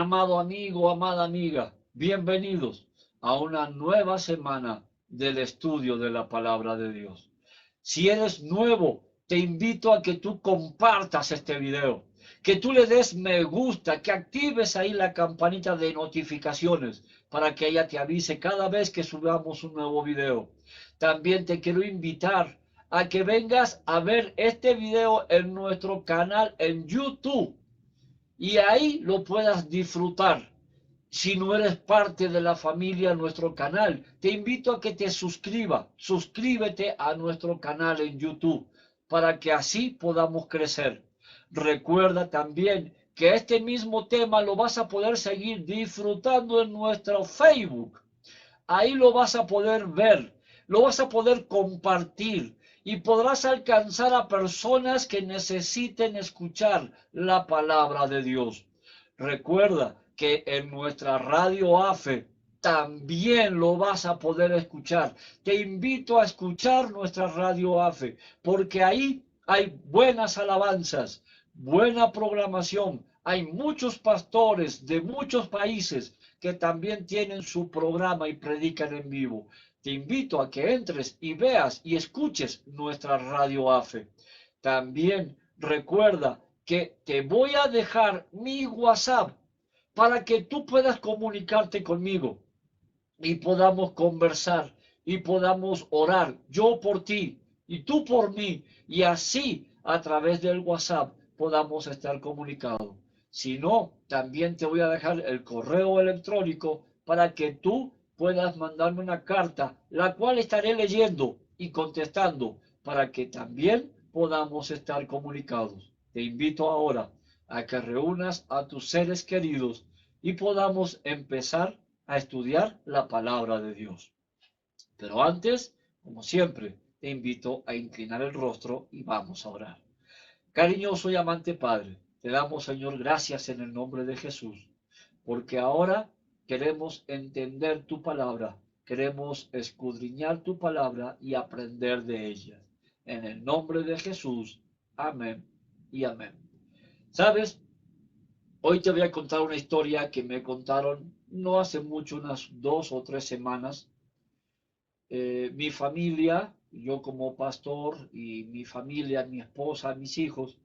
Amado amigo, amada amiga, bienvenidos a una nueva semana del estudio de la palabra de Dios. Si eres nuevo, te invito a que tú compartas este video, que tú le des me gusta, que actives ahí la campanita de notificaciones para que ella te avise cada vez que subamos un nuevo video. También te quiero invitar a que vengas a ver este video en nuestro canal en YouTube y ahí lo puedas disfrutar. Si no eres parte de la familia, nuestro canal, te invito a que te suscríbete a nuestro canal en YouTube para que así podamos crecer. Recuerda también que este mismo tema lo vas a poder seguir disfrutando en nuestro Facebook. Ahí lo vas a poder ver, lo vas a poder compartir y podrás alcanzar a personas que necesiten escuchar la palabra de Dios. Recuerda que en nuestra radio AFE también lo vas a poder escuchar. Te invito a escuchar nuestra radio AFE porque ahí hay buenas alabanzas, buena programación. Hay muchos pastores de muchos países que también tienen su programa y predican en vivo. Te invito a que entres y veas y escuches nuestra radio AFE. También recuerda que te voy a dejar mi WhatsApp para que tú puedas comunicarte conmigo y podamos conversar y podamos orar, yo por ti y tú por mí, y así a través del WhatsApp podamos estar comunicados. Si no, también te voy a dejar el correo electrónico para que tú puedas mandarme una carta, la cual estaré leyendo y contestando para que también podamos estar comunicados. Te invito ahora a que reúnas a tus seres queridos y podamos empezar a estudiar la palabra de Dios. Pero antes, como siempre, te invito a inclinar el rostro y vamos a orar. Cariñoso y amante Padre, te damos, Señor, gracias en el nombre de Jesús, porque ahora queremos entender tu palabra, queremos escudriñar tu palabra y aprender de ella. En el nombre de Jesús, amén y amén. ¿Sabes? Hoy te voy a contar una historia que me contaron no hace mucho, unas 2 o 3 semanas. Mi familia, yo como pastor y mi familia, mi esposa, mis hijos,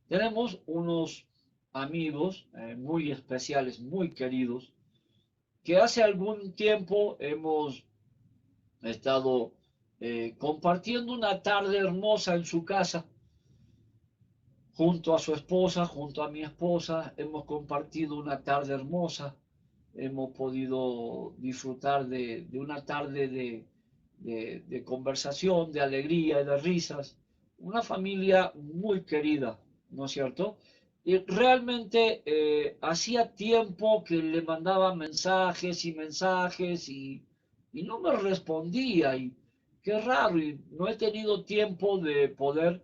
tenemos unos amigos muy especiales, muy queridos, que hace algún tiempo hemos estado compartiendo una tarde hermosa en su casa junto a su esposa, junto a mi esposa, hemos compartido una tarde hermosa, hemos podido disfrutar de una tarde de conversación, de alegría y de risas, una familia muy querida, ¿no es cierto? Y realmente hacía tiempo que le mandaba mensajes y mensajes y no me respondía y qué raro, y no he tenido tiempo de poder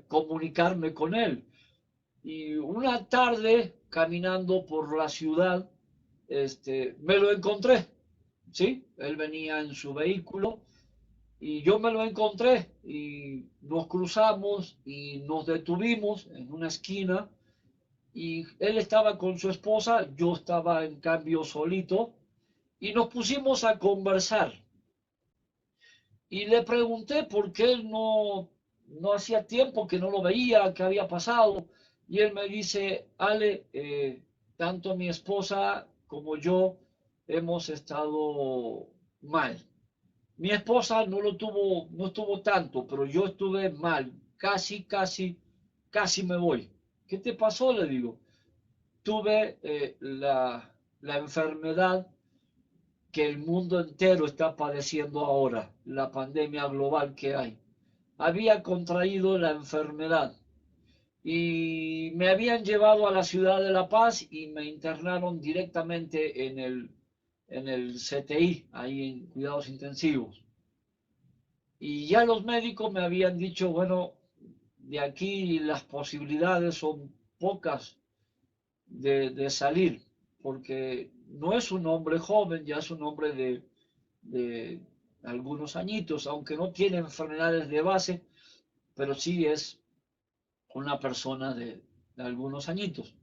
comunicarme con él. Y una tarde, caminando por la ciudad, me lo encontré, ¿sí? Él venía en su vehículo y yo me lo encontré y nos cruzamos y nos detuvimos en una esquina y él estaba con su esposa, yo estaba en cambio solito y nos pusimos a conversar. Y le pregunté por qué él no hacía tiempo que no lo veía, qué había pasado. Y él me dice, Ale, tanto mi esposa como yo hemos estado mal. Mi esposa no estuvo tanto, pero yo estuve mal. Casi me voy. ¿Qué te pasó? Le digo. Tuve la enfermedad que el mundo entero está padeciendo ahora, la pandemia global que hay. Había contraído la enfermedad y me habían llevado a la ciudad de La Paz y me internaron directamente en el CTI, ahí en cuidados intensivos. Y ya los médicos me habían dicho, bueno, de aquí las posibilidades son pocas de salir, porque no es un hombre joven, ya es un hombre de algunos añitos, aunque no tiene enfermedades de base, pero sí es una persona de algunos añitos.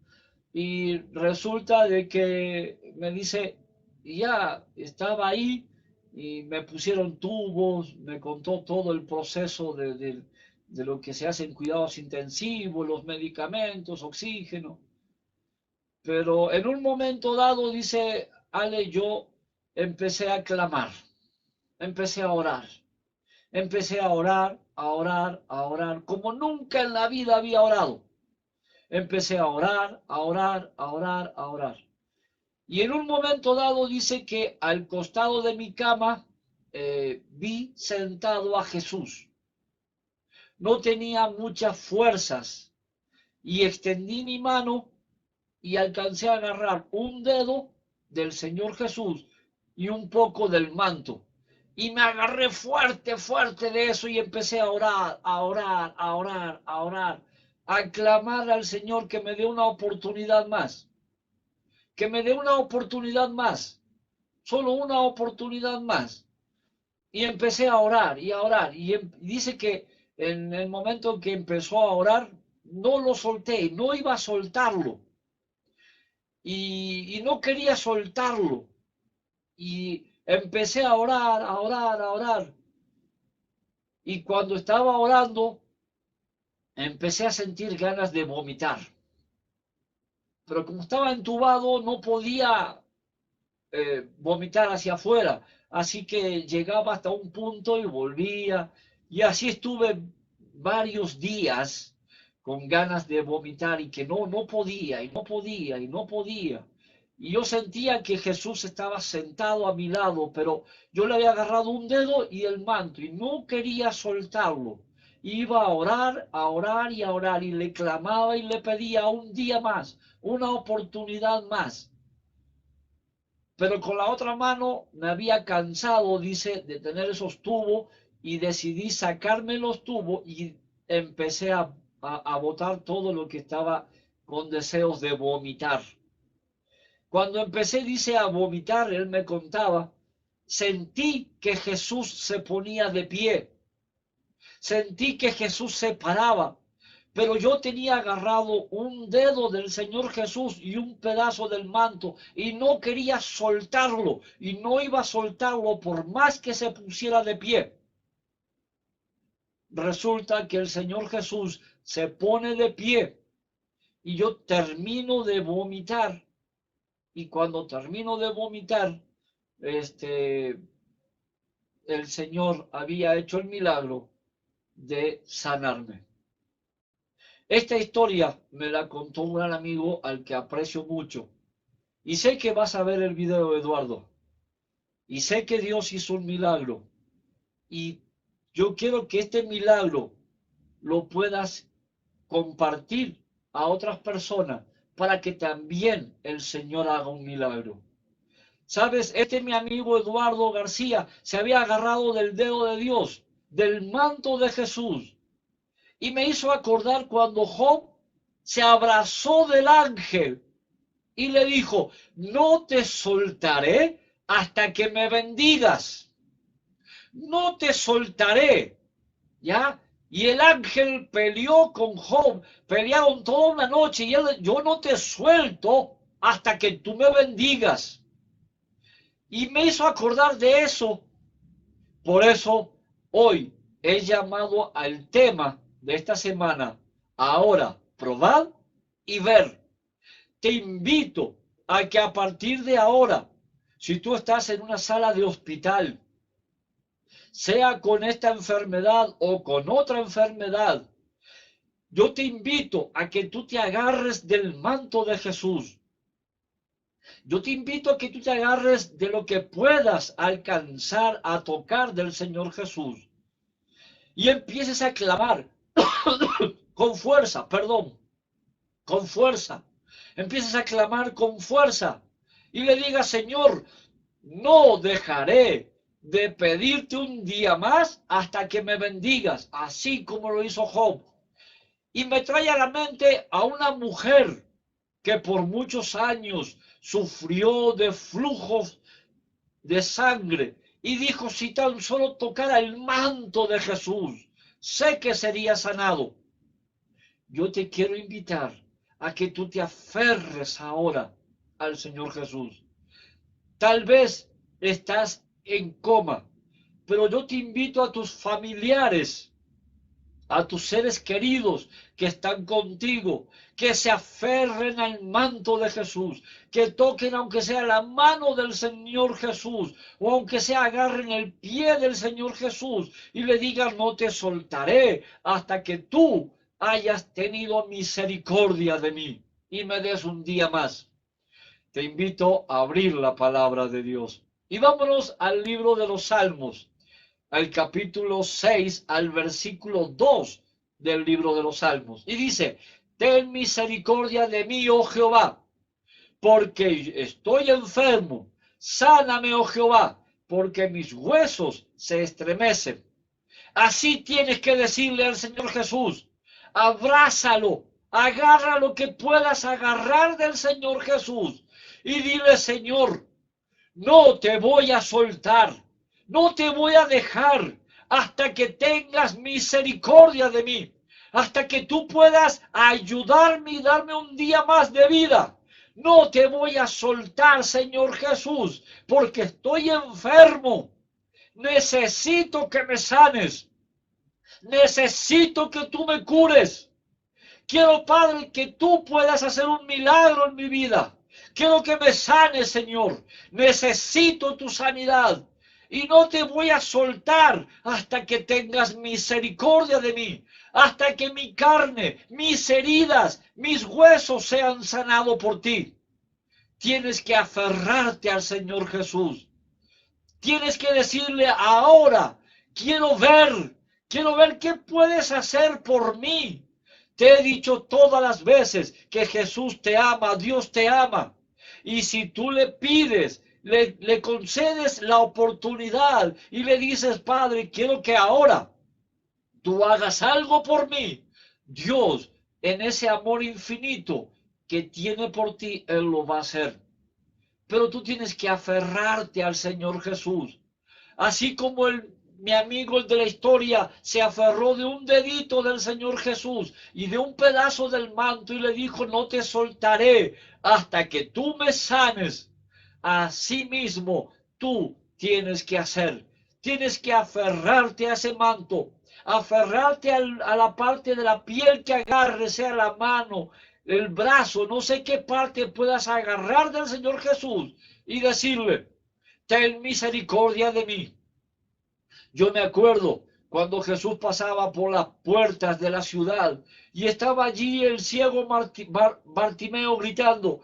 Y resulta de que me dice, ya estaba ahí y me pusieron tubos, me contó todo el proceso de lo que se hace en cuidados intensivos, los medicamentos, oxígeno. Pero en un momento dado, dice Ale, yo empecé a clamar, empecé a orar, empecé a orar, a orar, a orar, como nunca en la vida había orado. Empecé a orar, a orar, a orar, a orar. Y en un momento dado dice que al costado de mi cama vi sentado a Jesús. No tenía muchas fuerzas y extendí mi mano y alcancé a agarrar un dedo del Señor Jesús y un poco del manto. Y me agarré fuerte, fuerte de eso y empecé a orar, a orar, a orar, a orar, a clamar al Señor que me dé una oportunidad más, que me dé una oportunidad más, solo una oportunidad más. Y empecé a orar y a orar. Y dice que en el momento en que empezó a orar, no lo solté, no iba a soltarlo. Y no quería soltarlo. Y empecé a orar, a orar, a orar. Y cuando estaba orando, empecé a sentir ganas de vomitar. Pero como estaba entubado, no podía vomitar hacia afuera. Así que llegaba hasta un punto y volvía. Y así estuve varios días con ganas de vomitar y que no podía, y no podía, y no podía. Y yo sentía que Jesús estaba sentado a mi lado, pero yo le había agarrado un dedo y el manto y no quería soltarlo. Iba a orar y a orar y le clamaba y le pedía un día más, una oportunidad más. Pero con la otra mano me había cansado, dice, de tener esos tubos y decidí sacarme los tubos y empecé a botar todo lo que estaba con deseos de vomitar. Cuando empecé, dice, a vomitar, él me contaba, sentí que Jesús se ponía de pie, sentí que Jesús se paraba, pero yo tenía agarrado un dedo del Señor Jesús y un pedazo del manto y no quería soltarlo y no iba a soltarlo por más que se pusiera de pie. Resulta que el Señor Jesús se pone de pie y yo termino de vomitar y cuando termino de vomitar, el Señor había hecho el milagro de sanarme. Esta historia me la contó un gran amigo al que aprecio mucho. Y sé que vas a ver el video, Eduardo. Y sé que Dios hizo un milagro. Y yo quiero que este milagro lo puedas compartir a otras personas para que también el Señor haga un milagro. ¿Sabes? Mi amigo Eduardo García se había agarrado del dedo de Dios, del manto de Jesús. Y me hizo acordar cuando Job se abrazó del ángel y le dijo, no te soltaré hasta que me bendigas. No te soltaré, ¿ya? Y el ángel peleó con Job, pelearon toda una noche y él, yo no te suelto hasta que tú me bendigas. Y me hizo acordar de eso. Por eso hoy he llamado al tema de esta semana, ahora, probad y ver. Te invito a que a partir de ahora, si tú estás en una sala de hospital, sea con esta enfermedad o con otra enfermedad, yo te invito a que tú te agarres del manto de Jesús. Yo te invito a que tú te agarres de lo que puedas alcanzar a tocar del Señor Jesús y empieces a clamar con fuerza, perdón, con fuerza. Empieces a clamar con fuerza y le digas, Señor, no dejaré de pedirte un día más hasta que me bendigas, así como lo hizo Job. Y me trae a la mente a una mujer que por muchos años sufrió de flujos de sangre y dijo, si tan solo tocara el manto de Jesús, sé que sería sanado. Yo te quiero invitar a que tú te aferres ahora al Señor Jesús. Tal vez estás en coma, pero yo te invito a tus familiares, a tus seres queridos que están contigo, que se aferren al manto de Jesús, que toquen aunque sea la mano del Señor Jesús, o aunque sea agarren el pie del Señor Jesús y le digan: no te soltaré hasta que tú hayas tenido misericordia de mí y me des un día más. Te invito a abrir la palabra de Dios. Y vámonos al libro de los Salmos, al capítulo 6, al versículo 2 del libro de los Salmos. Y dice: ten misericordia de mí, oh Jehová, porque estoy enfermo. Sáname, oh Jehová, porque mis huesos se estremecen. Así tienes que decirle al Señor Jesús. Abrázalo, agarra lo que puedas agarrar del Señor Jesús y dile: Señor, no te voy a soltar, no te voy a dejar hasta que tengas misericordia de mí, hasta que tú puedas ayudarme y darme un día más de vida. No te voy a soltar, Señor Jesús, porque estoy enfermo. Necesito que me sanes. Necesito que tú me cures. Quiero, Padre, que tú puedas hacer un milagro en mi vida. Quiero que me sanes, Señor. Necesito tu sanidad. Y no te voy a soltar hasta que tengas misericordia de mí. Hasta que mi carne, mis heridas, mis huesos sean sanados por ti. Tienes que aferrarte al Señor Jesús. Tienes que decirle: ahora quiero ver qué puedes hacer por mí. Te he dicho todas las veces que Jesús te ama, Dios te ama. Y si tú le pides, le concedes la oportunidad y le dices: Padre, quiero que ahora tú hagas algo por mí. Dios, en ese amor infinito que tiene por ti, Él lo va a hacer. Pero tú tienes que aferrarte al Señor Jesús. Así como mi amigo, el de la historia, se aferró de un dedito del Señor Jesús y de un pedazo del manto y le dijo: no te soltaré hasta que tú me sanes. Así mismo tú tienes que hacer. Tienes que aferrarte a ese manto, aferrarte a la parte de la piel que agarre, sea la mano, el brazo, no sé qué parte puedas agarrar del Señor Jesús y decirle: ten misericordia de mí. Yo me acuerdo cuando Jesús pasaba por las puertas de la ciudad y estaba allí el ciego Bartimeo gritando: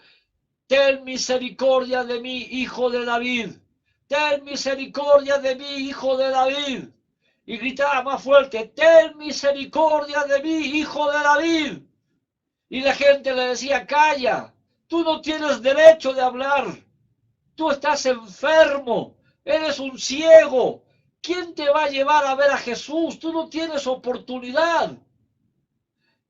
ten misericordia de mí, hijo de David. Ten misericordia de mí, hijo de David. Y gritaba más fuerte: ten misericordia de mí, hijo de David. Y la gente le decía: calla, tú no tienes derecho de hablar. Tú estás enfermo, eres un ciego. ¿Quién te va a llevar a ver a Jesús? Tú no tienes oportunidad.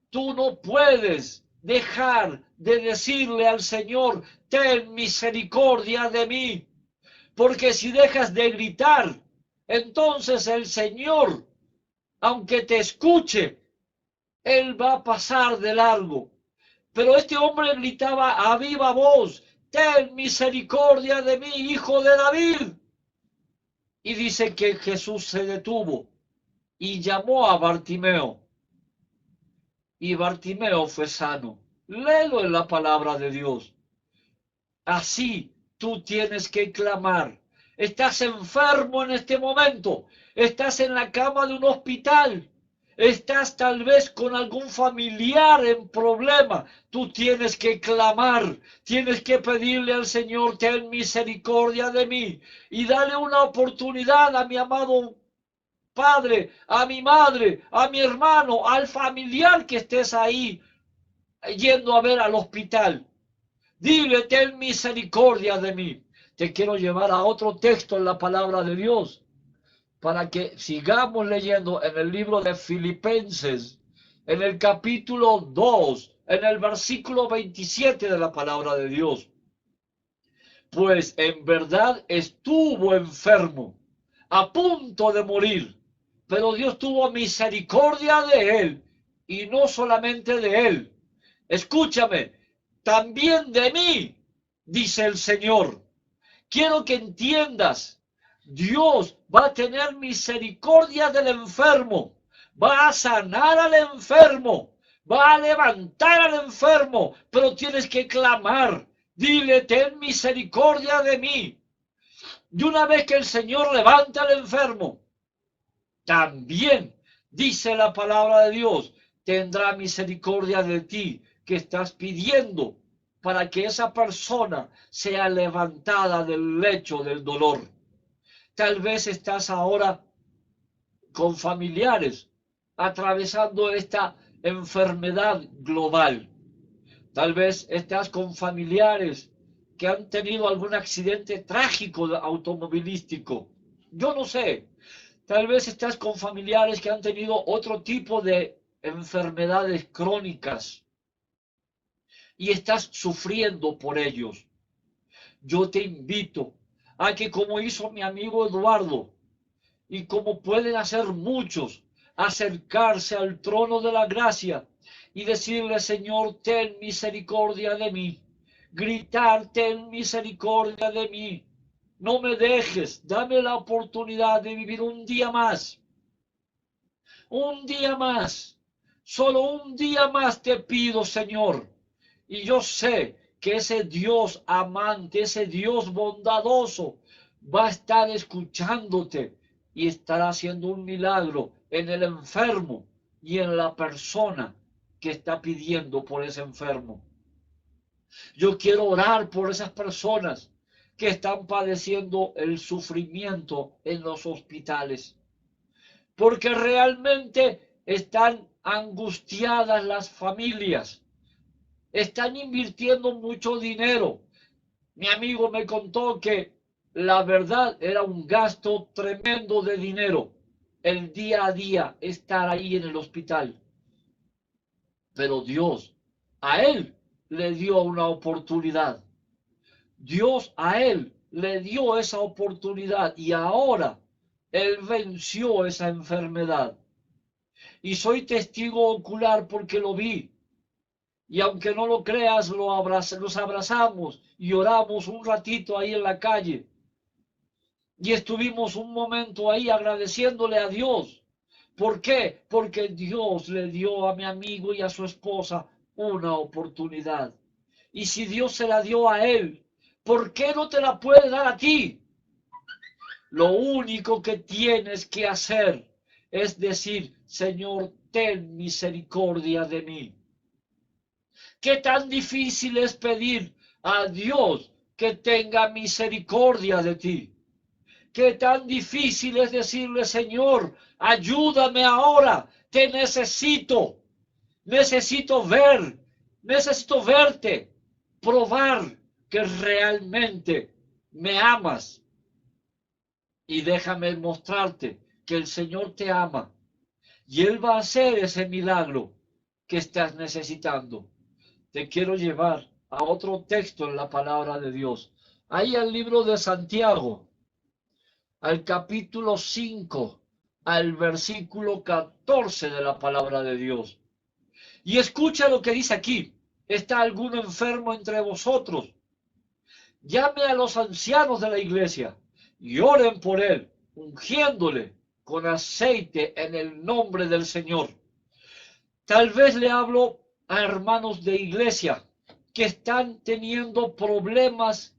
Tú no puedes dejar de decirle al Señor: ten misericordia de mí. Porque si dejas de gritar, entonces el Señor, aunque te escuche, Él va a pasar de largo. Pero este hombre gritaba a viva voz: ten misericordia de mí, hijo de David. Y dice que Jesús se detuvo y llamó a Bartimeo. Y Bartimeo fue sano. Léelo en la palabra de Dios. Así tú tienes que clamar. Estás enfermo en este momento. Estás en la cama de un hospital. Estás tal vez con algún familiar en problema. Tú tienes que clamar. Tienes que pedirle al Señor: ten misericordia de mí. Y dale una oportunidad a mi amado padre, a mi madre, a mi hermano, al familiar que estés ahí yendo a ver al hospital. Dile: ten misericordia de mí. Te quiero llevar a otro texto en la palabra de Dios para que sigamos leyendo en el libro de Filipenses, en el capítulo 2, en el versículo 27 de la palabra de Dios. Pues en verdad estuvo enfermo, a punto de morir, pero Dios tuvo misericordia de él, y no solamente de él, Escúchame, también de mí, dice el Señor. Quiero que entiendas, Dios va a tener misericordia del enfermo, va a sanar al enfermo, va a levantar al enfermo, pero tienes que clamar, dile, ten misericordia de mí. Y una vez que el Señor levanta al enfermo, también dice la palabra de Dios, tendrá misericordia de ti que estás pidiendo para que esa persona sea levantada del lecho del dolor. Tal vez estás ahora con familiares atravesando esta enfermedad global. Tal vez estás con familiares que han tenido algún accidente trágico automovilístico. Yo no sé. Tal vez estás con familiares que han tenido otro tipo de enfermedades crónicas y estás sufriendo por ellos. Yo te invito a que, como hizo mi amigo Eduardo, y como pueden hacer muchos, acercarse al trono de la gracia y decirle, Señor, ten misericordia de mí. Gritar, ten misericordia de mí. No me dejes, dame la oportunidad de vivir un día más. Un día más. Solo un día más te pido, Señor. Y yo sé que ese Dios amante, ese Dios bondadoso, va a estar escuchándote y estará haciendo un milagro en el enfermo y en la persona que está pidiendo por ese enfermo. Yo quiero orar por esas personas que están padeciendo el sufrimiento en los hospitales, porque realmente están angustiadas las familias, están invirtiendo mucho dinero. Mi amigo me contó que la verdad era un gasto tremendo de dinero el día a día estar ahí en el hospital. Pero Dios a él le dio una oportunidad. Dios a él le dio esa oportunidad y ahora él venció esa enfermedad. Y soy testigo ocular porque lo vi. Y aunque no lo creas, nos abrazamos y oramos un ratito ahí en la calle. Y estuvimos un momento ahí agradeciéndole a Dios. ¿Por qué? Porque Dios le dio a mi amigo y a su esposa una oportunidad. Y si Dios se la dio a él, ¿por qué no te la puede dar a ti? Lo único que tienes que hacer es decir, Señor, ten misericordia de mí. ¿Qué tan difícil es pedir a Dios que tenga misericordia de ti? ¿Qué tan difícil es decirle, Señor, ayúdame ahora, te necesito, necesito verte, probar que realmente me amas? Y déjame mostrarte que el Señor te ama y Él va a hacer ese milagro que estás necesitando. Te quiero llevar a otro texto en la palabra de Dios. Ahí el libro de Santiago, al capítulo 5, al versículo 14 de la palabra de Dios. Y escucha lo que dice aquí. ¿Está algún enfermo entre vosotros? Llame a los ancianos de la iglesia y oren por él, ungiéndole con aceite en el nombre del Señor. Tal vez le hablo a hermanos de iglesia que están teniendo problemas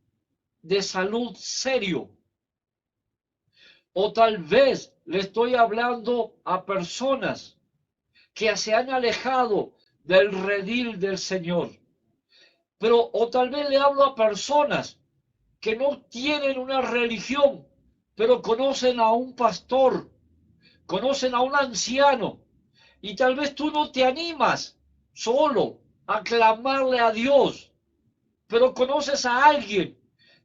de salud serio. O tal vez le estoy hablando a personas que se han alejado del redil del Señor. Pero o tal vez le hablo a personas que no tienen una religión, pero conocen a un pastor, conocen a un anciano, y tal vez tú no te animas solo a clamarle a Dios, pero conoces a alguien.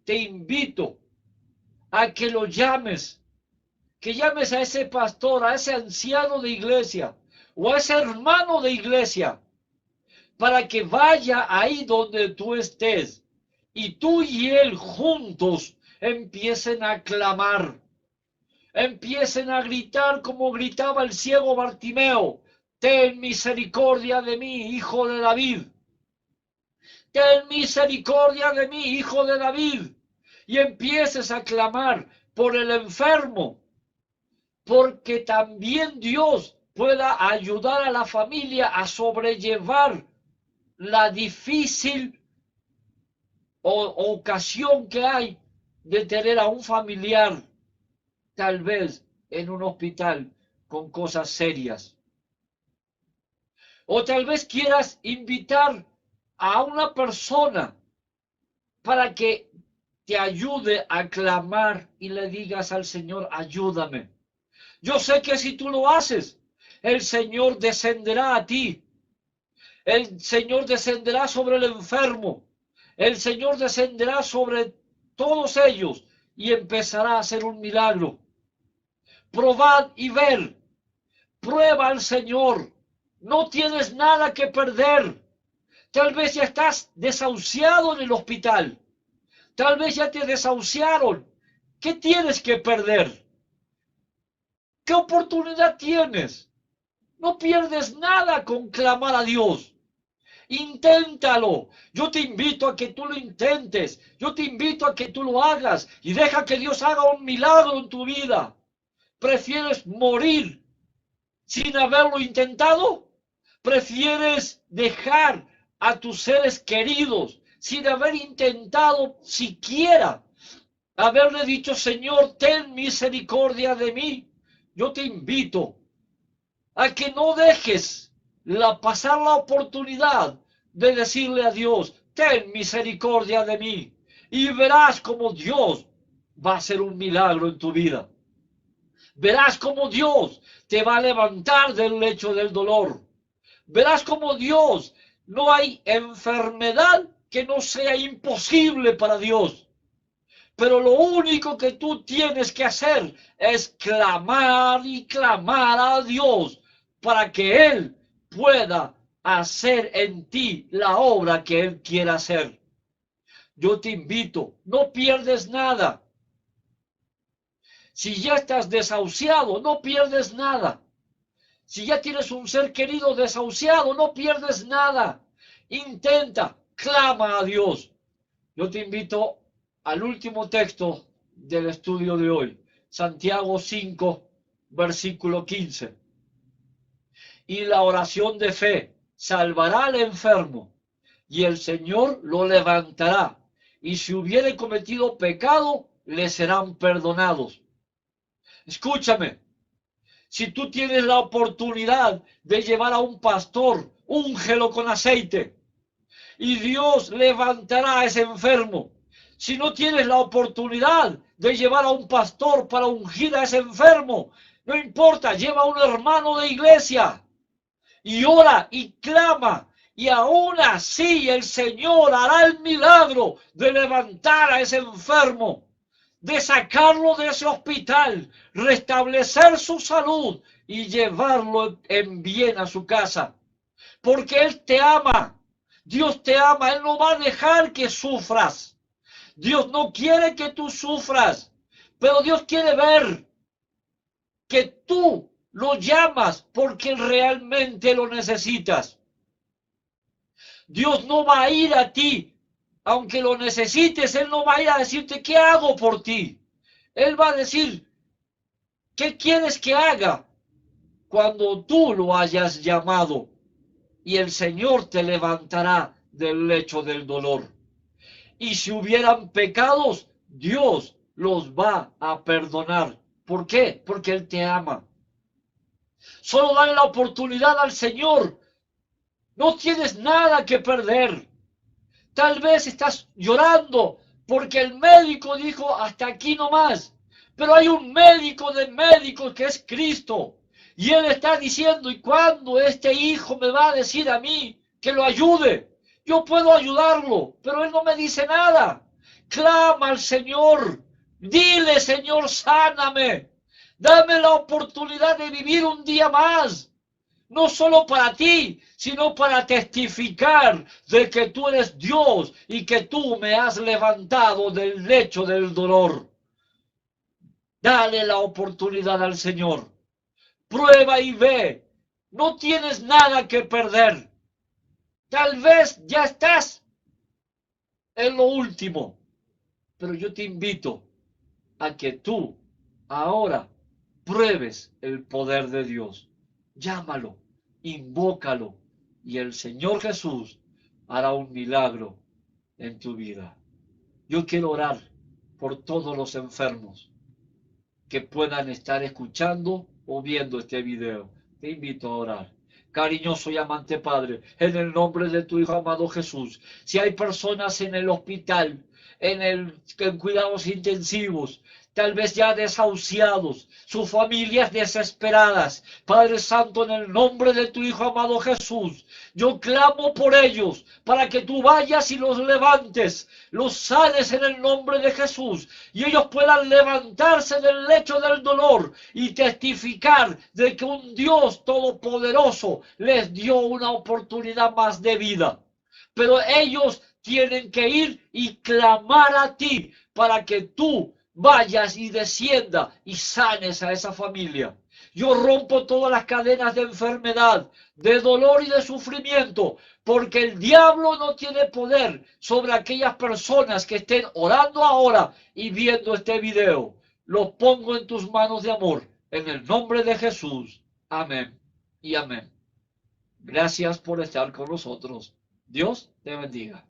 Te invito a que lo llames, que llames a ese pastor, a ese anciano de iglesia o a ese hermano de iglesia, para que vaya ahí donde tú estés y tú y él juntos empiecen a clamar, empiecen a gritar como gritaba el ciego Bartimeo: ten misericordia de mí, hijo de David. ten misericordia de mí, hijo de David, y empieces a clamar por el enfermo, porque también Dios pueda ayudar a la familia a sobrellevar la difícil ocasión que hay de tener a un familiar, tal vez en un hospital, con cosas serias. O tal vez quieras invitar a una persona para que te ayude a clamar y le digas al Señor, ayúdame. Yo sé que si tú lo haces, el Señor descenderá a ti. El Señor descenderá sobre el enfermo. El Señor descenderá sobre todos ellos y empezará a hacer un milagro. Probad y ver. Prueba al Señor. No tienes nada que perder. Tal vez ya estás desahuciado en el hospital. Tal vez ya te desahuciaron. ¿Qué tienes que perder? ¿Qué oportunidad tienes? No pierdes nada con clamar a Dios. Inténtalo. Yo te invito a que tú lo intentes. Yo te invito a que tú lo hagas y deja que Dios haga un milagro en tu vida. ¿Prefieres morir sin haberlo intentado? ¿Prefieres dejar a tus seres queridos sin haber intentado siquiera haberle dicho, Señor, ten misericordia de mí? Yo te invito a que no dejes pasar la oportunidad de decirle a Dios, ten misericordia de mí, y verás cómo Dios va a hacer un milagro en tu vida. Verás cómo Dios te va a levantar del lecho del dolor. Verás cómo Dios, no hay enfermedad que no sea imposible para Dios. Pero lo único que tú tienes que hacer es clamar y clamar a Dios para que Él pueda hacer en ti la obra que Él quiera hacer. Yo te invito, no pierdes nada. Si ya estás desahuciado, no pierdes nada. Si ya tienes un ser querido desahuciado, no pierdes nada. Intenta, clama a Dios. Yo te invito al último texto del estudio de hoy, Santiago 5, versículo 15. Y la oración de fe salvará al enfermo, y el Señor lo levantará, y si hubiere cometido pecado, le serán perdonados. Escúchame, si tú tienes la oportunidad de llevar a un pastor, úngelo con aceite, y Dios levantará a ese enfermo. Si no tienes la oportunidad de llevar a un pastor para ungir a ese enfermo, no importa, lleva a un hermano de iglesia y ora y clama, y aún así el Señor hará el milagro de levantar a ese enfermo, de sacarlo de ese hospital, restablecer su salud y llevarlo en bien a su casa. Porque Él te ama. Dios te ama. Él no va a dejar que sufras. Dios no quiere que tú sufras. Pero Dios quiere ver que tú lo llamas porque realmente lo necesitas. Dios no va a ir a ti, aunque lo necesites. Él no va a ir a decirte, ¿qué hago por ti? Él va a decir, ¿qué quieres que haga? Cuando tú lo hayas llamado, y el Señor te levantará del lecho del dolor. Y si hubieran pecados, Dios los va a perdonar. ¿Por qué? Porque Él te ama. Solo dale la oportunidad al Señor. No tienes nada que perder. Tal vez estás llorando porque el médico dijo hasta aquí nomás. Pero hay un médico de médicos que es Cristo. Y Él está diciendo, ¿y cuándo este hijo me va a decir a mí que lo ayude? Yo puedo ayudarlo, pero Él no me dice nada. Clama al Señor. Dile, Señor, sáname. Dame la oportunidad de vivir un día más. No solo para ti, sino para testificar de que tú eres Dios y que tú me has levantado del lecho del dolor. Dale la oportunidad al Señor. Prueba y ve. No tienes nada que perder. Tal vez ya estás es lo último. Pero yo te invito a que tú ahora pruebes el poder de Dios. Llámalo, invócalo, y el Señor Jesús hará un milagro en tu vida. Yo quiero orar por todos los enfermos que puedan estar escuchando o viendo este video. Te invito a orar. Cariñoso y amante Padre, en el nombre de tu Hijo amado Jesús, si hay personas en el hospital, en cuidados intensivos, tal vez ya desahuciados, sus familias desesperadas, Padre Santo, en el nombre de tu Hijo amado Jesús, yo clamo por ellos para que tú vayas y los levantes, los sanes en el nombre de Jesús, y ellos puedan levantarse del lecho del dolor y testificar de que un Dios todopoderoso les dio una oportunidad más de vida. Pero ellos tienen que ir y clamar a ti para que tú vayas y descienda y sanes a esa familia. Yo rompo todas las cadenas de enfermedad, de dolor y de sufrimiento, porque el diablo no tiene poder sobre aquellas personas que estén orando ahora y viendo este video. Los pongo en tus manos de amor, en el nombre de Jesús. Amén y amén. Gracias por estar con nosotros. Dios te bendiga.